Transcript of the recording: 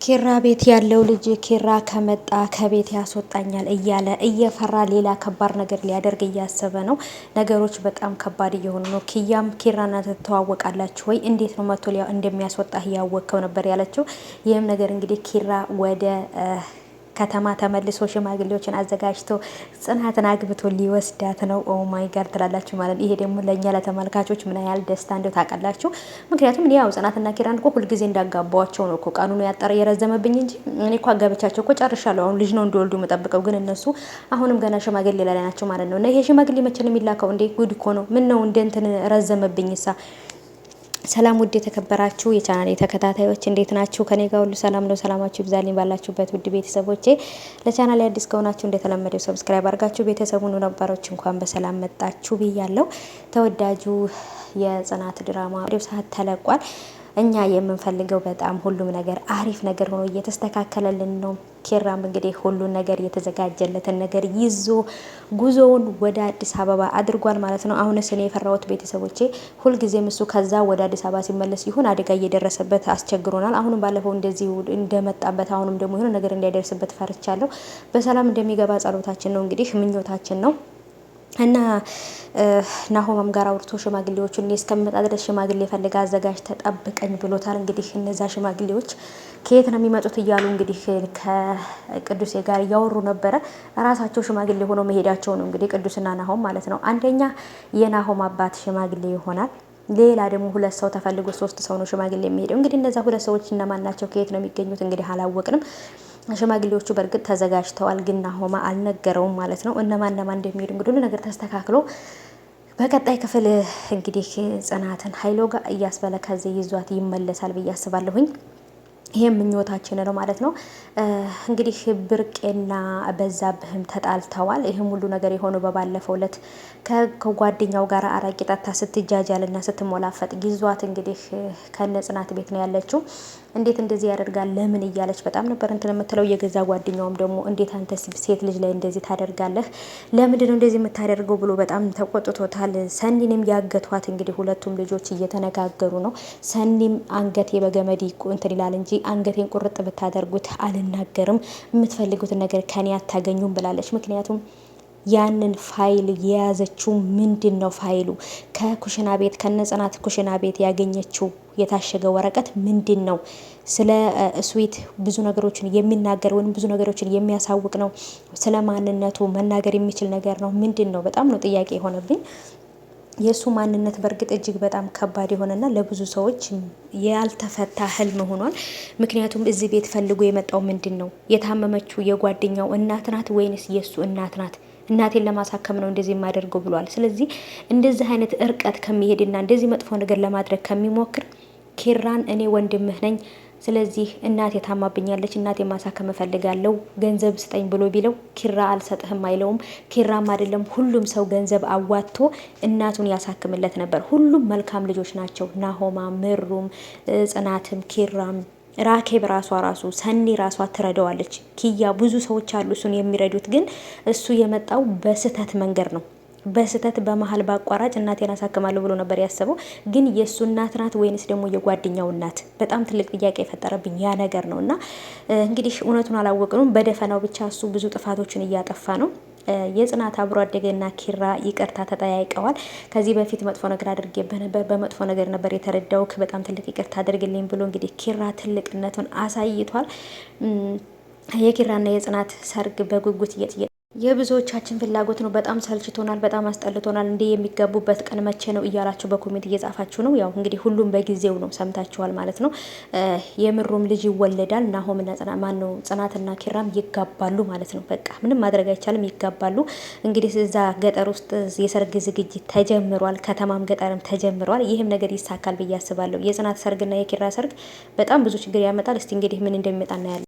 ኪራ ቤት ያለው ልጅ ኪራ ከመጣ ከቤት ያስወጣኛል እያለ እየፈራ ሌላ ከባድ ነገር ሊያደርግ እያሰበ ነው። ነገሮች በጣም ከባድ እየሆኑ ነው። ኪራና ትተዋወቃላችሁ ወይ? እንዴት ነው መቶ እንደሚያስወጣህ እያወቅከው ነበር ያለችው። ይህም ነገር እንግዲህ ኪራ ወደ ከተማ ተመልሶ ሽማግሌዎችን አዘጋጅቶ ጽናትን አግብቶ ሊወስዳት ነው። ኦ ማይ ጋር ትላላችሁ ማለት ይሄ ደግሞ ለእኛ ለተመልካቾች ምን ያህል ደስታ እንደው ታውቃላችሁ። ምክንያቱም እኔ ያው ጽናትና ኪራን እኮ ሁልጊዜ እንዳጋባዋቸው ነው እኮ ቀኑን ያጠረ የረዘመብኝ እንጂ እኔ እኮ አጋብቻቸው እኮ ጨርሻለሁ። አሁን ልጅ ነው እንዲወልዱ የምጠብቀው፣ ግን እነሱ አሁንም ገና ሽማግሌ ላይ ናቸው ማለት ነው። እና ይሄ ሽማግሌ መቼ ነው የሚላከው እንዴ? ጉድ እኮ ነው። ምን ነው እንደ እንትን ረዘመብኝ ሳ ሰላም ውድ የተከበራችሁ የቻናሌ ተከታታዮች እንዴት ናችሁ? ከኔ ጋር ሁሉ ሰላም ነው። ሰላማችሁ ይብዛልኝ ባላችሁበት ውድ ቤተሰቦቼ። ለቻናሌ አዲስ ከሆናችሁ እንደተለመደው ሰብስክራይብ አድርጋችሁ ቤተሰቡን ነባሮች እንኳን በሰላም መጣችሁ ብያለሁ። ተወዳጁ የጽናት ድራማ ሰዓት ተለቋል። እኛ የምንፈልገው በጣም ሁሉም ነገር አሪፍ ነገር ሆኖ እየተስተካከለልን ነው። ኪራም እንግዲህ ሁሉን ነገር የተዘጋጀለትን ነገር ይዞ ጉዞውን ወደ አዲስ አበባ አድርጓል ማለት ነው። አሁንስ እኔ የፈራሁት ቤተሰቦቼ ሁልጊዜም እሱ ከዛ ወደ አዲስ አበባ ሲመለስ ይሁን አደጋ እየደረሰበት አስቸግሮናል። አሁንም ባለፈው እንደዚህ እንደመጣበት አሁንም ደግሞ የሆነ ነገር እንዳይደርስበት ፈርቻለሁ። በሰላም እንደሚገባ ጸሎታችን ነው፣ እንግዲህ ምኞታችን ነው። እና ናሆምም ጋር አውርቶ ሽማግሌዎቹን እኔ እስከምመጣ ድረስ ሽማግሌ ፈልጋ አዘጋጅ ተጠብቀኝ ብሎታል። እንግዲህ እነዛ ሽማግሌዎች ከየት ነው የሚመጡት እያሉ እንግዲህ ከቅዱሴ ጋር እያወሩ ነበረ። ራሳቸው ሽማግሌ ሆኖ መሄዳቸው ነው እንግዲህ ቅዱስና ናሆም ማለት ነው። አንደኛ የናሆም አባት ሽማግሌ ይሆናል። ሌላ ደግሞ ሁለት ሰው ተፈልጎ ሶስት ሰው ነው ሽማግሌ የሚሄደው። እንግዲህ እነዛ ሁለት ሰዎች እነማን ናቸው? ከየት ነው የሚገኙት? እንግዲህ አላወቅንም። ሽማግሌዎቹ በእርግጥ ተዘጋጅተዋል፣ ግን ናሆማ አልነገረውም ማለት ነው። እነማን እንደሚሄዱ እንግዲህ ሁሉ ነገር ተስተካክሎ በቀጣይ ክፍል እንግዲህ ጽናትን ሀይሎ ጋር እያስበለ ከዚህ ይዟት ይመለሳል ብዬ አስባለሁኝ። ይሄም ምኞታችን ነው ማለት ነው። እንግዲህ ብርቄና በዛብህም ተጣልተዋል። ይህም ሁሉ ነገር የሆነው በባለፈው ዕለት ከጓደኛው ጋር አራቂ ጠጥታ ስትጃጃልና ስትሞላፈጥ ጊዟት እንግዲህ ከነ ጽናት ቤት ነው ያለችው። እንዴት እንደዚህ ያደርጋል ለምን እያለች በጣም ነበር እንትን የምትለው። የገዛ ጓደኛውም ደግሞ እንዴት አንተ ሴት ልጅ ላይ እንደዚህ ታደርጋለህ? ለምንድን ነው እንደዚህ የምታደርገው ብሎ በጣም ተቆጥቶታል። ሰኒንም ያገቷት እንግዲህ ሁለቱም ልጆች እየተነጋገሩ ነው። ሰኒም አንገቴ በገመድ እንትን ይላል እንጂ አንገቴን ቁርጥ ብታደርጉት አልናገርም፣ የምትፈልጉትን ነገር ከኔ አታገኙም ብላለች። ምክንያቱም ያንን ፋይል የያዘችው ምንድን ነው ፋይሉ? ከኩሽና ቤት ከነጽናት ኩሽና ቤት ያገኘችው የታሸገ ወረቀት ምንድን ነው? ስለ ስዊት ብዙ ነገሮችን የሚናገር ወይም ብዙ ነገሮችን የሚያሳውቅ ነው። ስለ ማንነቱ መናገር የሚችል ነገር ነው። ምንድን ነው? በጣም ነው ጥያቄ የሆነብኝ። የእሱ ማንነት በእርግጥ እጅግ በጣም ከባድ የሆነና ለብዙ ሰዎች ያልተፈታ ህልም ሆኗል። ምክንያቱም እዚህ ቤት ፈልጎ የመጣው ምንድን ነው? የታመመችው የጓደኛው እናት ናት ወይንስ የእሱ እናት ናት? እናቴን ለማሳከም ነው እንደዚህ የማደርገው ብሏል። ስለዚህ እንደዚህ አይነት እርቀት ከሚሄድና እንደዚህ መጥፎ ነገር ለማድረግ ከሚሞክር ኪራን እኔ ወንድምህ ነኝ፣ ስለዚህ እናቴ ታማብኛለች፣ እናቴ ማሳከም እፈልጋለሁ፣ ገንዘብ ስጠኝ ብሎ ቢለው ኪራ አልሰጥህም አይለውም። ኪራም አይደለም ሁሉም ሰው ገንዘብ አዋጥቶ እናቱን ያሳክምለት ነበር። ሁሉም መልካም ልጆች ናቸው። ናሆማ፣ ምሩም፣ ጽናትም፣ ኪራም ራኬብ ራሱ ሰኒ ራሷ ትረዳዋለች። ኪያ ብዙ ሰዎች አሉ እሱን የሚረዱት፣ ግን እሱ የመጣው በስህተት መንገድ ነው። በስህተት በመሀል በአቋራጭ እናቴን አሳክማለሁ ብሎ ነበር ያሰበው። ግን የእሱ እናት ናት ወይንስ ደግሞ የጓደኛው እናት? በጣም ትልቅ ጥያቄ የፈጠረብኝ ያ ነገር ነው። እና እንግዲህ እውነቱን አላወቅንም። በደፈናው ብቻ እሱ ብዙ ጥፋቶችን እያጠፋ ነው። የጽናት አብሮ አደገና ኪራ ይቅርታ ተጠያይቀዋል። ከዚህ በፊት መጥፎ ነገር አድርጌብህ ነበር፣ በመጥፎ ነገር ነበር የተረዳውክ፣ በጣም ትልቅ ይቅርታ አድርግልኝ ብሎ እንግዲህ ኪራ ትልቅነቱን አሳይቷል። የኪራና የጽናት ሰርግ በጉጉት የብዙዎቻችን ፍላጎት ነው። በጣም ሰልችቶናል፣ በጣም አስጠልቶናል። እንዴ የሚጋቡበት ቀን መቼ ነው እያላችሁ በኮሜንት እየጻፋችሁ ነው። ያው እንግዲህ ሁሉም በጊዜው ነው፣ ሰምታችኋል ማለት ነው። የምሩም ልጅ ይወለዳል። ናሆምና ጽናትና ኪራም ይጋባሉ ማለት ነው። በቃ ምንም ማድረግ አይቻልም፣ ይጋባሉ። እንግዲህ እዛ ገጠር ውስጥ የሰርግ ዝግጅት ተጀምሯል፣ ከተማም ገጠርም ተጀምሯል። ይህም ነገር ይሳካል ብዬ አስባለሁ። የጽናት ሰርግና የኪራ ሰርግ በጣም ብዙ ችግር ያመጣል። እስቲ እንግዲህ ምን እንደሚመጣ እናያለን።